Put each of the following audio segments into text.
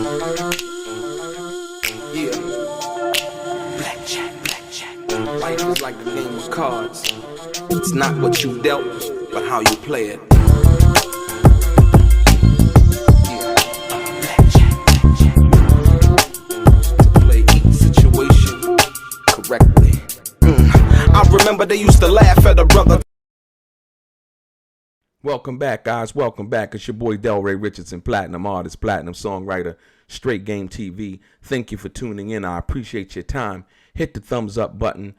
Yeah. Blackjack. Life is like a game of cards. It's not what you dealt, but how you play it. Yeah. Blackjack. To play each situation correctly. I remember they used to laugh at a brother. Welcome back, guys. Welcome back. It's your boy DELRAY Richardson, platinum artist, platinum songwriter, Straight Game TV. Thank you for tuning in. I appreciate your time. Hit the thumbs up button,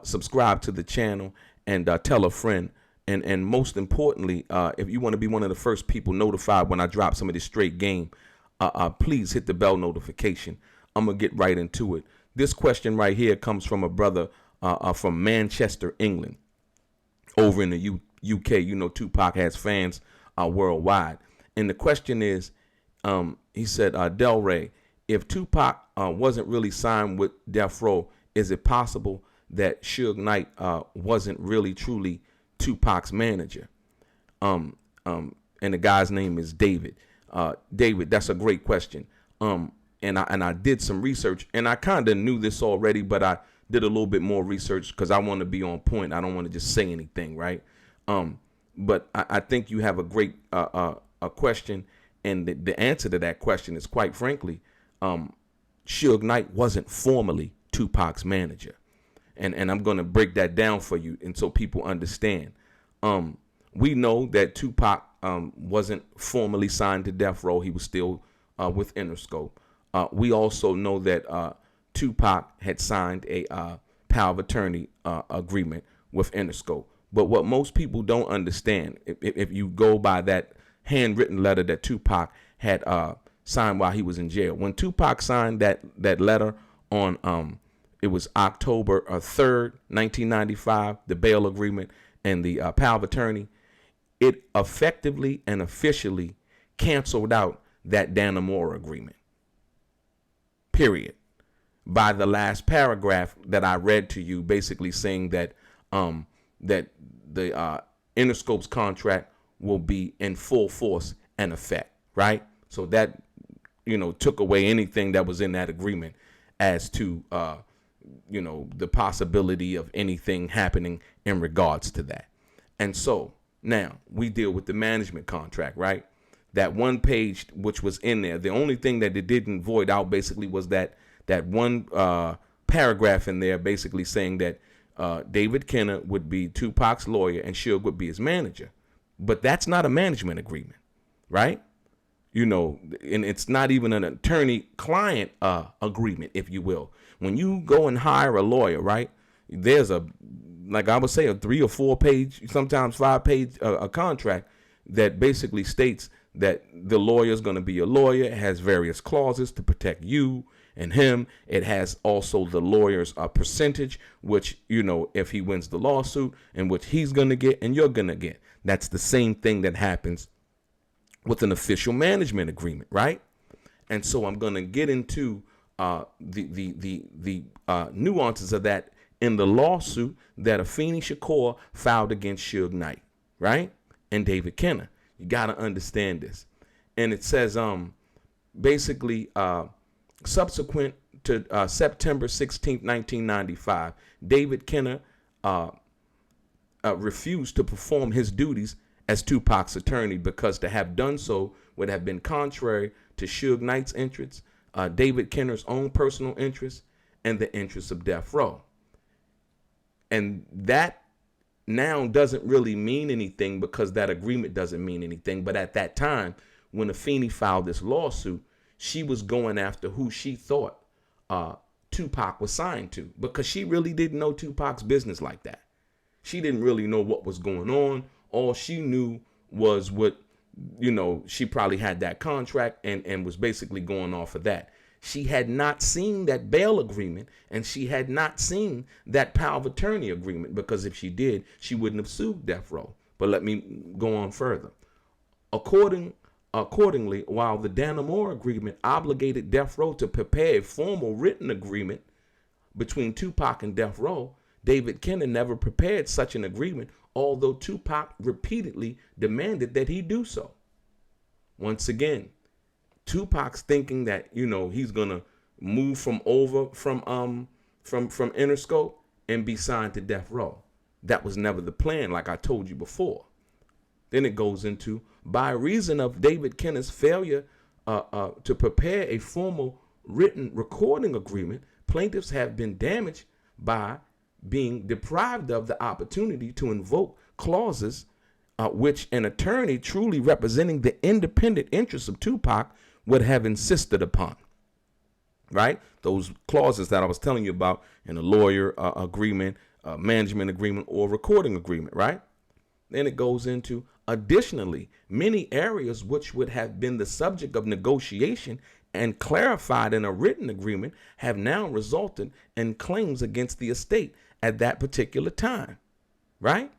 subscribe to the channel, and tell a friend. And most importantly, if you want to be one of the first people notified when I drop some of this straight game, please hit the bell notification. I'm going to get right into it. This question right here comes from a brother from Manchester, England, over in the UK. You know, Tupac has fans worldwide. And the question is, he said, DELRAY, if Tupac wasn't really signed with Death Row, is it possible that Suge Knight wasn't really truly Tupac's manager? And the guy's name is David. David, that's a great question. And I did some research, and I kind of knew this already, but I did a little bit more research because I want to be on point. I don't want to just say anything, right? But I think you have a great a question, and the answer to that question is, quite frankly, Suge Knight wasn't formally Tupac's manager, and I'm going to break that down for you, and so people understand. We know that Tupac wasn't formally signed to Death Row; he was still with Interscope. We also know that Tupac had signed a power of attorney agreement with Interscope. But what most people don't understand, if you go by that handwritten letter that Tupac had signed while he was in jail, when Tupac signed that letter on it was October 3rd, 1995, the bail agreement and the power of attorney, it effectively and officially canceled out that Dannemora agreement. Period. By the last paragraph that I read to you, basically saying that that the Interscope's contract will be in full force and effect, right? So that, took away anything that was in that agreement as to, the possibility of anything happening in regards to that. And so now we deal with the management contract, right? That one page which was in there, the only thing that it didn't void out basically was that one paragraph in there basically saying that David Kenner would be Tupac's lawyer and Suge would be his manager. But that's not a management agreement, right? And it's not even an attorney-client agreement, if you will. When you go and hire a lawyer, right, there's like I would say, a 3 or 4 page, sometimes 5 page a contract that basically states that the lawyer is going to be a lawyer. It has various clauses to protect you and him. It has also the lawyer's percentage, which, if he wins the lawsuit, and which he's going to get and you're going to get. That's the same thing that happens with an official management agreement, right? And so I'm going to get into the nuances of that in the lawsuit that Afeni Shakur filed against Suge Knight, right? And David Kenner. You got to understand this. And it says basically subsequent to September 16th, 1995, David Kenner refused to perform his duties as Tupac's attorney because to have done so would have been contrary to Suge Knight's interests, David Kenner's own personal interests, and the interests of Death Row. And that now doesn't really mean anything because that agreement doesn't mean anything. But at that time, when Afeni filed this lawsuit, she was going after who she thought Tupac was signed to, because she really didn't know Tupac's business like that. She didn't really know what was going on. All she knew was what, she probably had that contract and was basically going off of that. She had not seen that bail agreement, and she had not seen that power of attorney agreement, because if she did, she wouldn't have sued Death Row. But let me go on further. Accordingly, while the Dannemora agreement obligated Death Row to prepare a formal written agreement between Tupac and Death Row, David Kenner never prepared such an agreement, although Tupac repeatedly demanded that he do so. Once again, Tupac's thinking that, he's gonna move from Interscope and be signed to Death Row. That was never the plan, like I told you before. Then it goes into, by reason of David Kenner's failure to prepare a formal written recording agreement, plaintiffs have been damaged by being deprived of the opportunity to invoke clauses which an attorney truly representing the independent interests of Tupac would have insisted upon. Right? Those clauses that I was telling you about in a lawyer agreement, management agreement, or recording agreement, right? Then it goes into, additionally, many areas which would have been the subject of negotiation and clarified in a written agreement have now resulted in claims against the estate at that particular time, right?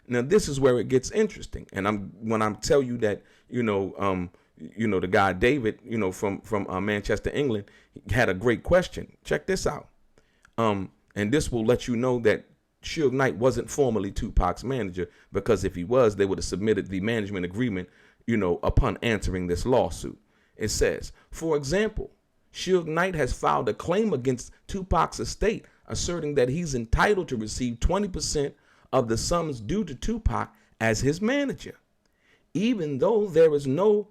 Now, this is where it gets interesting. And when I tell you that, the guy David, from Manchester, England, had a great question. Check this out. And this will let you know that Suge Knight wasn't formally Tupac's manager, because if he was, they would have submitted the management agreement, upon answering this lawsuit. It says, for example, Suge Knight has filed a claim against Tupac's estate, asserting that he's entitled to receive 20% of the sums due to Tupac as his manager, even though there is no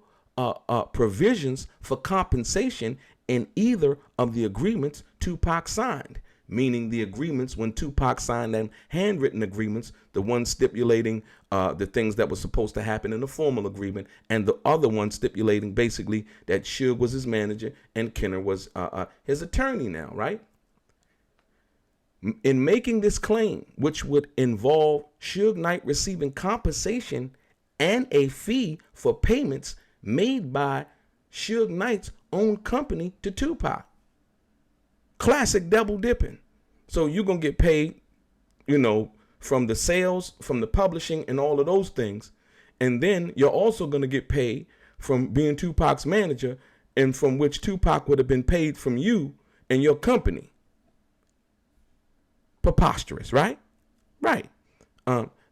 provisions for compensation in either of the agreements Tupac signed, meaning the agreements when Tupac signed them handwritten agreements, the one stipulating the things that were supposed to happen in the formal agreement, and the other one stipulating basically that Suge was his manager and Kenner was his attorney now, right? In making this claim, which would involve Suge Knight receiving compensation and a fee for payments made by Suge Knight's own company to Tupac. Classic double dipping. So you're going to get paid, from the sales, from the publishing and all of those things. And then you're also going to get paid from being Tupac's manager, and from which Tupac would have been paid from you and your company. Preposterous, right? Right.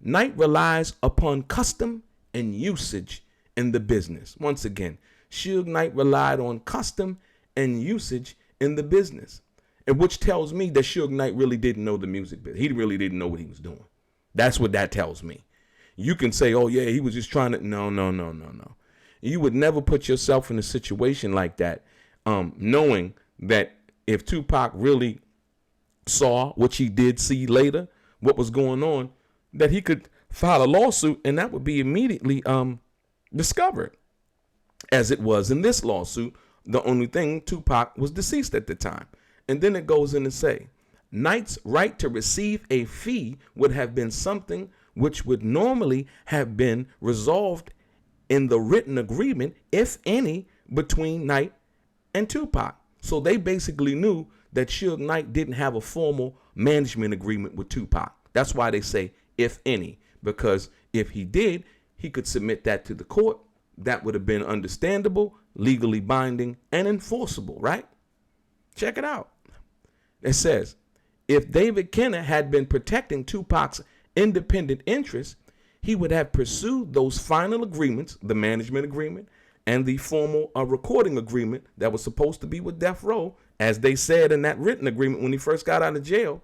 Knight relies upon custom and usage in the business. Once again, Suge Knight relied on custom and usage in the business, and which tells me that Suge Knight really didn't know the music business. He really didn't know what he was doing. That's what that tells me. You can say, oh yeah, he was just trying to, no. You would never put yourself in a situation like that, knowing that if Tupac really saw, which he did see later, what was going on, that he could file a lawsuit and that would be immediately discovered. As it was in this lawsuit, the only thing, Tupac was deceased at the time. And then it goes in to say, Knight's right to receive a fee would have been something which would normally have been resolved in the written agreement, if any, between Knight and Tupac. So they basically knew that Suge Knight didn't have a formal management agreement with Tupac. That's why they say, if any, because if he did, he could submit that to the court. That would have been understandable, legally binding, and enforceable, right? Check it out. It says, if David Kenner had been protecting Tupac's independent interests, he would have pursued those final agreements, the management agreement and the formal recording agreement that was supposed to be with Death Row, as they said in that written agreement when he first got out of jail,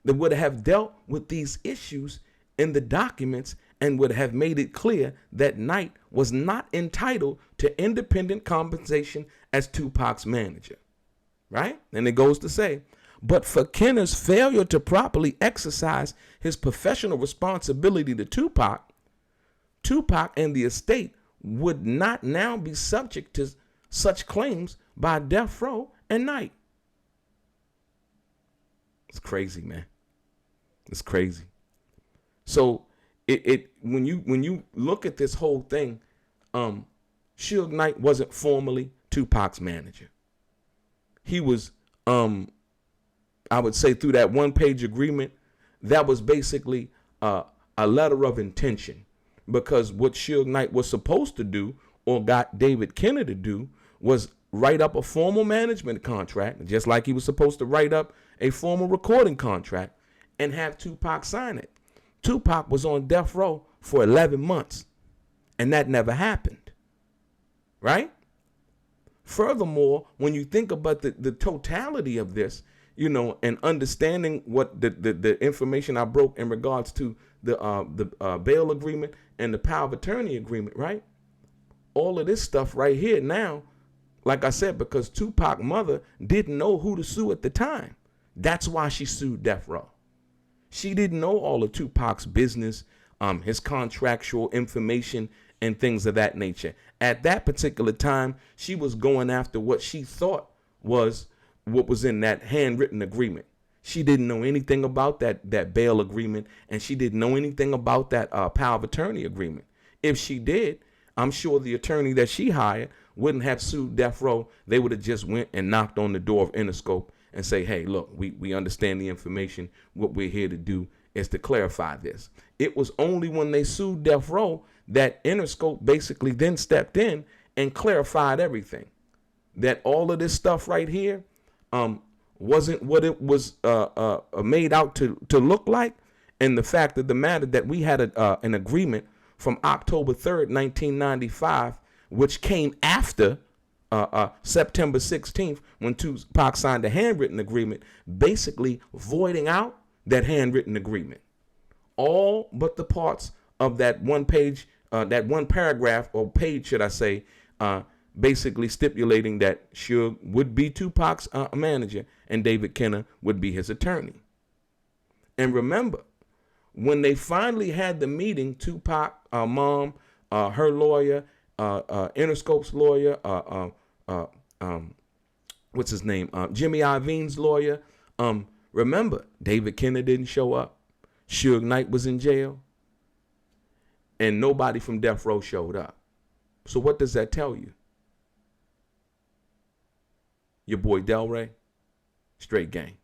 that would have dealt with these issues in the documents and would have made it clear that Knight was not entitled to independent compensation as Tupac's manager, right? And it goes to say, but for Kenner's failure to properly exercise his professional responsibility to Tupac, Tupac and the estate would not now be subject to such claims by Death Row and Knight. It's crazy, man. It's crazy. So when you look at this whole thing, Suge Knight wasn't formally Tupac's manager. He was, I would say, through that one-page agreement, that was basically a letter of intention, because what Suge Knight was supposed to do, or got David Kenner to do, was write up a formal management contract, just like he was supposed to write up a formal recording contract, and have Tupac sign it. Tupac was on death row for 11 months, and that never happened, right? Furthermore, when you think about the totality of this, you know, and understanding what the information I broke in regards to the bail agreement and the power of attorney agreement, right? All of this stuff right here now, like I said, because Tupac's mother didn't know who to sue at the time. That's why she sued Death Row. She didn't know all of Tupac's business, his contractual information and things of that nature. At that particular time, she was going after what she thought was what was in that handwritten agreement. She didn't know anything about that bail agreement, and she didn't know anything about that power of attorney agreement. If she did, I'm sure the attorney that she hired wouldn't have sued Death Row. They would have just went and knocked on the door of Interscope and say, hey, look, we understand the information. What we're here to do is to clarify this. It was only when they sued Death Row that Interscope basically then stepped in and clarified everything. That all of this stuff right here wasn't what it was made out to look like. And the fact of the matter that we had an agreement from October 3rd, 1995, which came after September 16th, when Tupac signed a handwritten agreement, basically voiding out that handwritten agreement. All but the parts of that one page, that one paragraph or page, should I say, basically stipulating that Suge would be Tupac's manager and David Kenner would be his attorney. And remember, when they finally had the meeting, Tupac, mom, her lawyer, Interscope's lawyer, what's his name? Jimmy Iovine's lawyer. Remember, David Kenner didn't show up. Suge Knight was in jail. And nobody from Death Row showed up. So what does that tell you? Your boy DELRAY, straight gang.